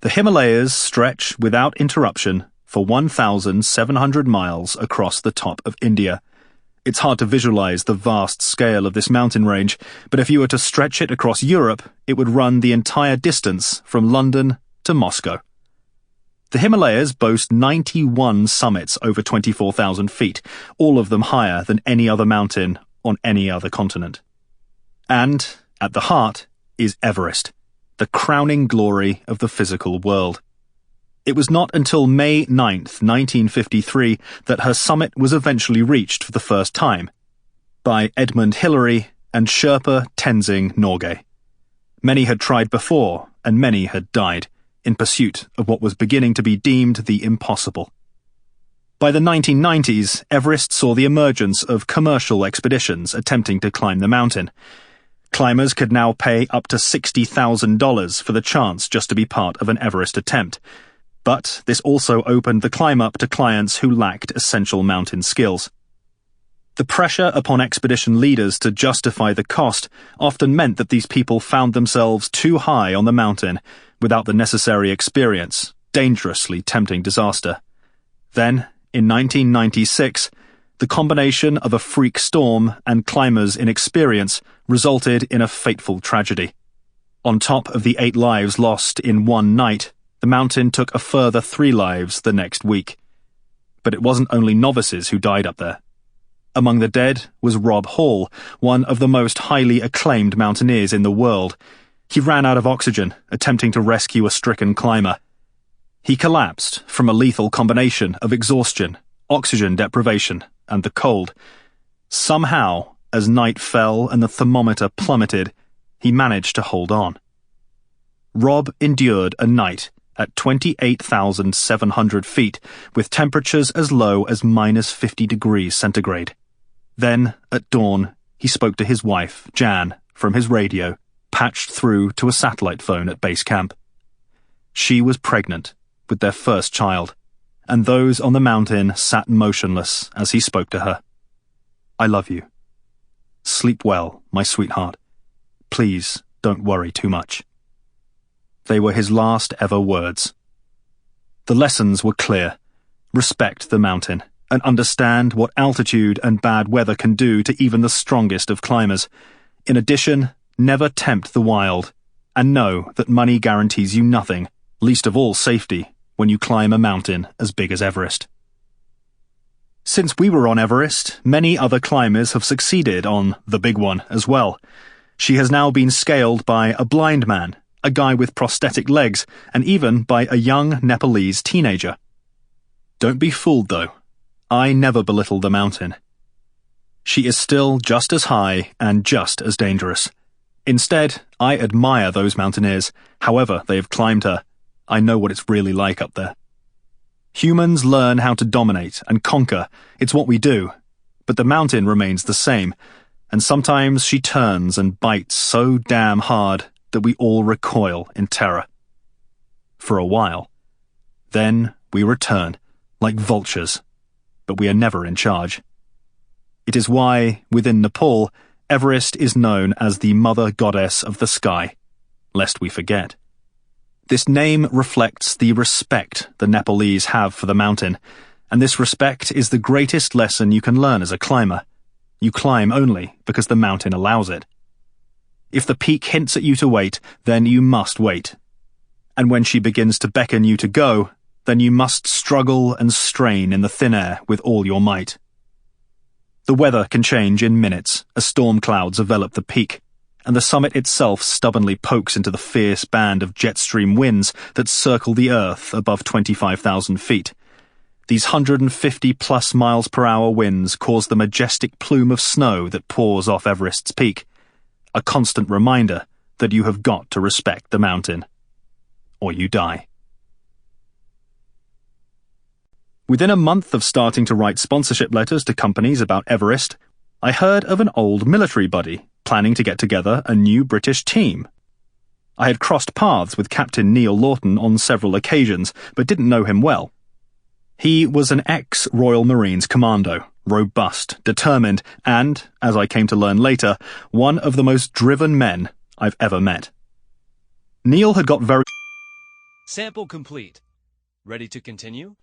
The Himalayas stretch without interruption for 1,700 miles across the top of India. It's hard to visualize the vast scale of this mountain range, but if you were to stretch it across Europe, it would run the entire distance from London to Moscow. The Himalayas boast 91 summits over 24,000 feet, all of them higher than any other mountain on any other continent. And, at the heart, is Everest, the crowning glory of the physical world. It was not until May 9th, 1953, that her summit was eventually reached for the first time, by Edmund and Sherpa Tenzing Norgay. Many had tried before, and many had died, in pursuit of what was beginning to be deemed the impossible. By the 1990s, Everest saw the emergence of commercial expeditions attempting to climb the mountain. Climbers could now pay up to $60,000 for the chance just to be part of an Everest attempt. But this also opened the climb up to clients who lacked essential mountain skills. The pressure upon expedition leaders to justify the cost often meant that these people found themselves too high on the mountain without the necessary experience, dangerously tempting disaster. Then, in 1996, the combination of a freak storm and climbers' inexperience resulted in a fateful tragedy. On top of the 8 lives lost in one night, the mountain took a further 3 lives the next week. But it wasn't only novices who died up there. Among the dead was Rob Hall, one of the most highly acclaimed mountaineers in the world. He ran out of oxygen, attempting to rescue a stricken climber. He collapsed from a lethal combination of exhaustion, oxygen deprivation, and the cold. Somehow, as night fell and the thermometer plummeted, he managed to hold on. Rob endured a night at 28,700 feet, with temperatures as low as minus 50 degrees centigrade. Then, at dawn, he spoke to his wife, Jan, from his radio, patched through to a satellite phone at base camp. She was pregnant with their first child, and those on the mountain sat motionless as he spoke to her. "I love you. Sleep well, my sweetheart. Please don't worry too much." They were his last ever words. The lessons were clear. Respect the mountain, and understand what altitude and bad weather can do to even the strongest of climbers. In addition, never tempt the wild, and know that money guarantees you nothing, least of all safety, when you climb a mountain as big as Everest. Since we were on Everest, many other climbers have succeeded on the big one as well. She has now been scaled by a blind man, a guy with prosthetic legs, and even by a young Nepalese teenager. Don't be fooled, though. I never belittle the mountain. She is still just as high and just as dangerous. Instead, I admire those mountaineers, however they have climbed her. I know what it's really like up there. Humans learn how to dominate and conquer. It's what we do. But the mountain remains the same, and sometimes she turns and bites so damn hard that we all recoil in terror. For a while. Then we return, like vultures, but we are never in charge. It is why, within Nepal, Everest is known as the Mother Goddess of the Sky, lest we forget. This name reflects the respect the Nepalese have for the mountain, and this respect is the greatest lesson you can learn as a climber. You climb only because the mountain allows it. If the peak hints at you to wait, then you must wait. And when she begins to beckon you to go, then you must struggle and strain in the thin air with all your might. The weather can change in minutes as storm clouds envelop the peak, and the summit itself stubbornly pokes into the fierce band of jet stream winds that circle the earth above 25,000 feet. These 150-plus miles per hour winds cause the majestic plume of snow that pours off Everest's peak, a constant reminder that you have got to respect the mountain, or you die. Within a month of starting to write sponsorship letters to companies about Everest, I heard of an old military buddy planning to get together a new British team. I had crossed paths with Captain Neil Lawton on several occasions, but didn't know him well. He was an ex-Royal Marines commando, robust, determined, and, as I came to learn later, one of the most driven men I've ever met. Neil had got very Sample complete. Ready to continue?